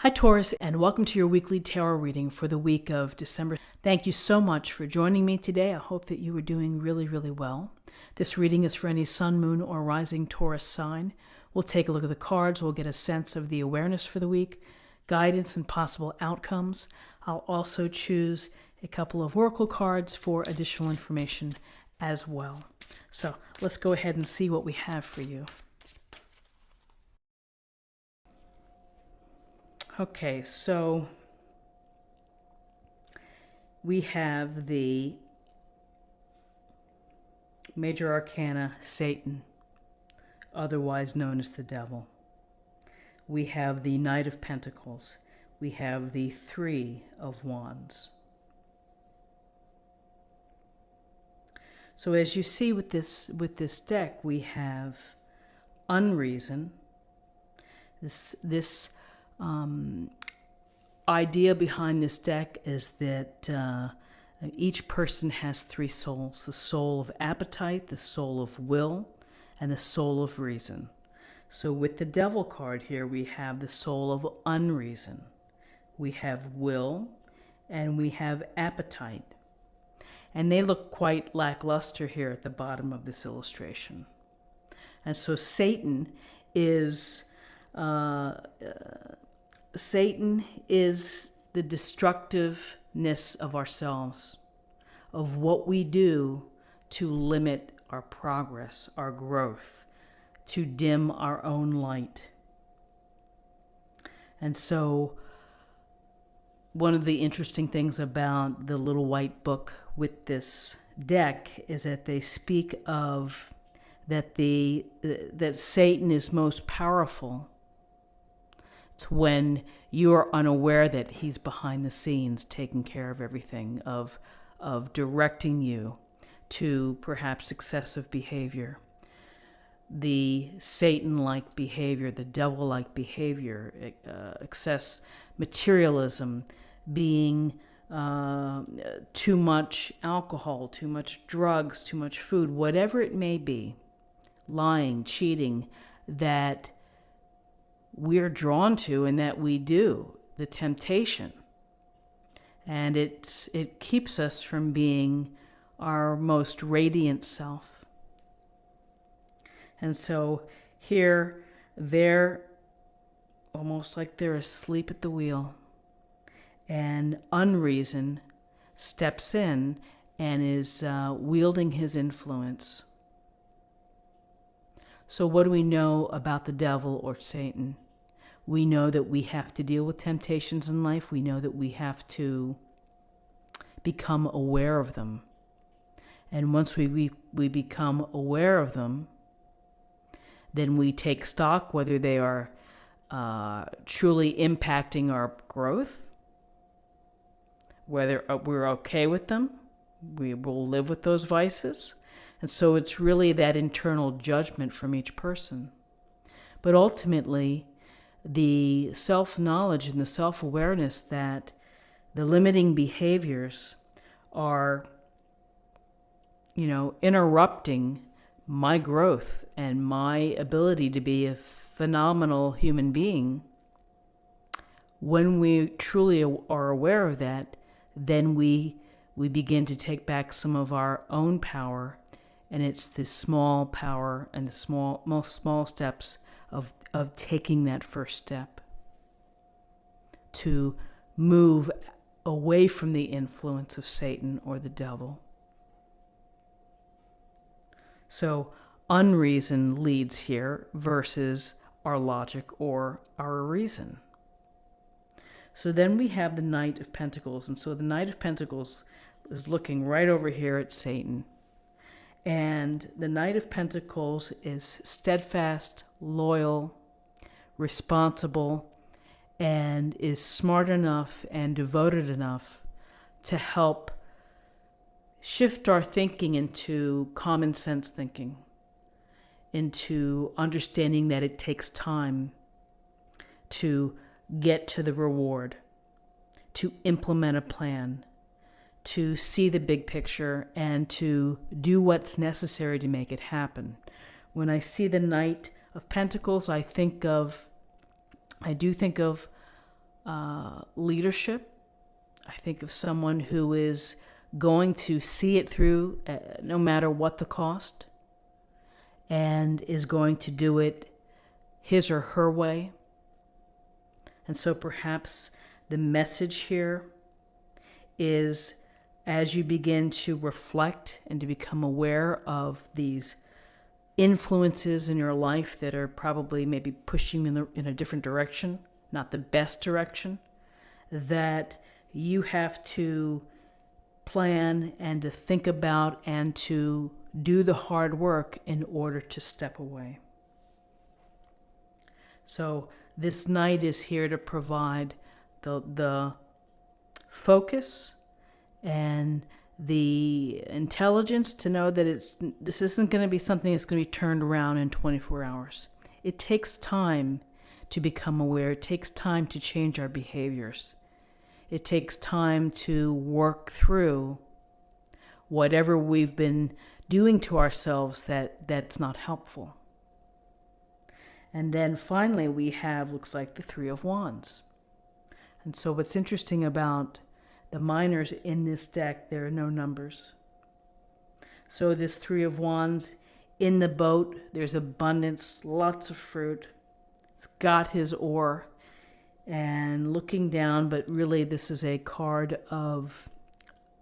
Hi Taurus, and welcome to your weekly tarot reading for the week of December. Thank you so much for joining me today. I hope that you are doing really well. This reading is for any sun, moon, or rising Taurus sign. We'll take a look at the cards. We'll get a sense of the awareness for the week, guidance, and possible outcomes. I'll also choose a couple of oracle cards for additional information as well. So let's go ahead and see what we have for you. Okay, so we have the major arcana, Satan, otherwise known as the devil. We have the Knight of Pentacles. We have the Three of Wands. So as you see with this deck, we have unreason. This idea behind this deck is that each person has three souls: the soul of appetite, the soul of will, and the soul of reason. So with the devil card here, we have the soul of unreason, we have will, and we have appetite. And they look quite lackluster here at the bottom of this illustration. And so Satan is the destructiveness of ourselves, of what we do to limit our progress, our growth, to dim our own light. And so one of the interesting things about the little white book with this deck is that they speak of that Satan is most powerful. It's when you are unaware that he's behind the scenes taking care of everything, of directing you to perhaps excessive behavior. The Satan-like behavior, the devil-like behavior, excess materialism, being too much alcohol, too much drugs, too much food, whatever it may be, lying, cheating, that we're drawn to and that we do, the temptation. And it keeps us from being our most radiant self. And so here, they're almost like they're asleep at the wheel. And unreason steps in and is wielding his influence. So what do we know about the devil or Satan? We know that we have to deal with temptations in life. We know that we have to become aware of them. And once we become aware of them, then we take stock whether they are truly impacting our growth, whether we're okay with them, we will live with those vices. And so it's really that internal judgment from each person. But ultimately, the self-knowledge and the self-awareness that the limiting behaviors are, interrupting my growth and my ability to be a phenomenal human being. When we truly are aware of that, then we begin to take back some of our own power, and it's the small power and the most small steps of taking that first step to move away from the influence of Satan or the devil. So unreason leads here versus our logic or our reason. So then we have the Knight of Pentacles. And so the Knight of Pentacles is looking right over here at Satan. And the Knight of Pentacles is steadfast, loyal, responsible, and is smart enough and devoted enough to help shift our thinking into common sense thinking, into understanding that it takes time to get to the reward, to implement a plan, to see the big picture, and to do what's necessary to make it happen. When I see the Knight of Pentacles, I do think of leadership. I think of someone who is going to see it through no matter what the cost, and is going to do it his or her way. And so perhaps the message here is, as you begin to reflect and to become aware of these influences in your life that are probably maybe pushing you in a different direction, not the best direction, that you have to plan and to think about and to do the hard work in order to step away. So this night is here to provide the focus and the intelligence to know that this isn't going to be something that's going to be turned around in 24 hours. It takes time to become aware. It takes time to change our behaviors. It takes time to work through whatever we've been doing to ourselves that's not helpful. And then finally we have, looks like, the Three of Wands. And so what's interesting about the minors in this deck, there are no numbers. So this Three of Wands, in the boat, there's abundance, lots of fruit. It's got his oar and looking down, but really this is a card of,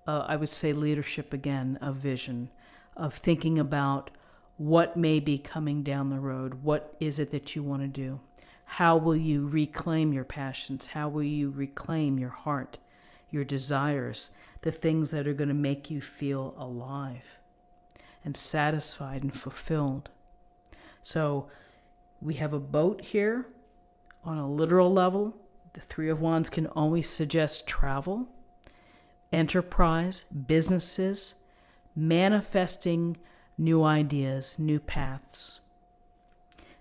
I would say, leadership again, of vision, of thinking about what may be coming down the road. What is it that you want to do? How will you reclaim your passions? How will you reclaim your heart, your desires, the things that are going to make you feel alive and satisfied and fulfilled? So we have a boat here on a literal level. The Three of Wands can always suggest travel, enterprise, businesses, manifesting new ideas, new paths.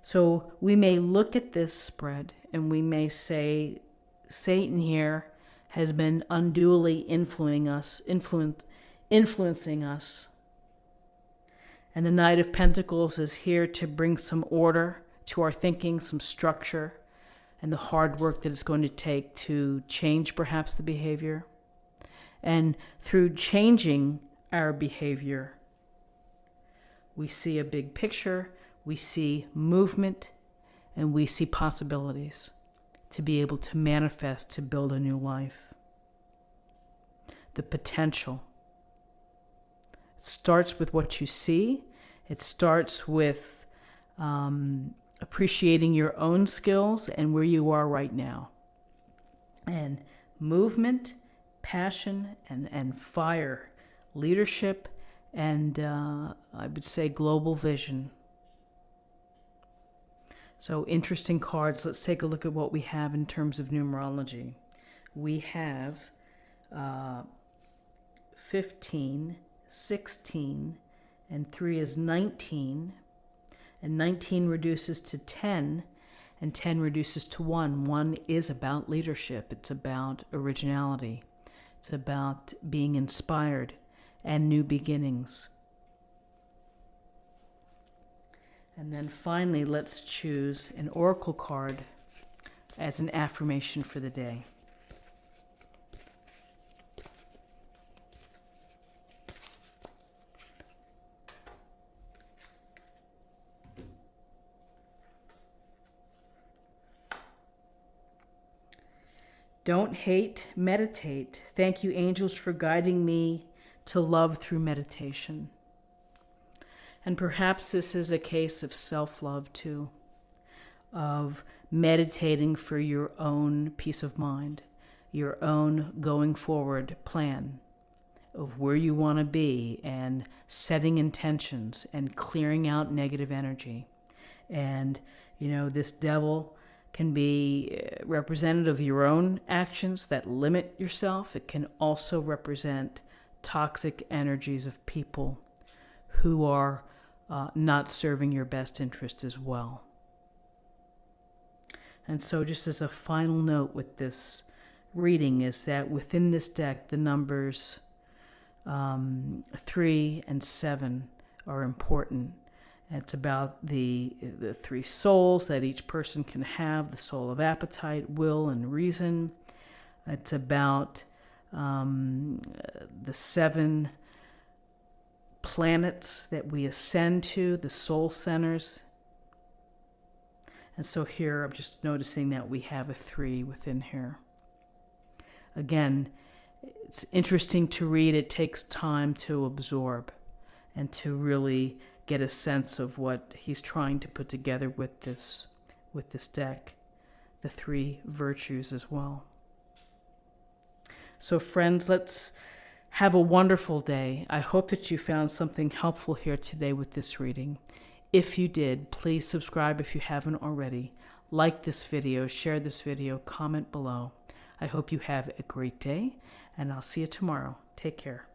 So we may look at this spread and we may say, Satan here has been unduly influencing us. And the Knight of Pentacles is here to bring some order to our thinking, some structure, and the hard work that it's going to take to change perhaps the behavior. And through changing our behavior, we see a big picture, we see movement, and we see possibilities to be able to manifest, to build a new life. The potential. It starts with what you see. It starts with appreciating your own skills and where you are right now. And movement, passion, and fire, leadership, and I would say global vision. So interesting cards. Let's take a look at what we have in terms of numerology. We have 15, 16, and 3 is 19. And 19 reduces to 10, and 10 reduces to 1. 1 is about leadership. It's about originality. It's about being inspired and new beginnings. And then finally, let's choose an oracle card as an affirmation for the day. Don't hate, meditate. Thank you, angels, for guiding me to love through meditation. And perhaps this is a case of self-love too, of meditating for your own peace of mind, your own going forward plan of where you want to be, and setting intentions and clearing out negative energy. And, this devil can be representative of your own actions that limit yourself. It can also represent toxic energies of people who are not serving your best interest as well. And so just as a final note with this reading is that within this deck, the numbers 3 and 7 are important. It's about the three souls that each person can have, the soul of appetite, will, and reason. It's about the 7 planets that we ascend to, the soul centers. And so here I'm just noticing that we have a 3 within here. Again, it's interesting to read. It takes time to absorb and to really get a sense of what he's trying to put together with this deck, the 3 virtues as well. So friends, let's have a wonderful day. I hope that you found something helpful here today with this reading. If you did, please subscribe if you haven't already. Like this video, share this video, comment below. I hope you have a great day, and I'll see you tomorrow. Take care.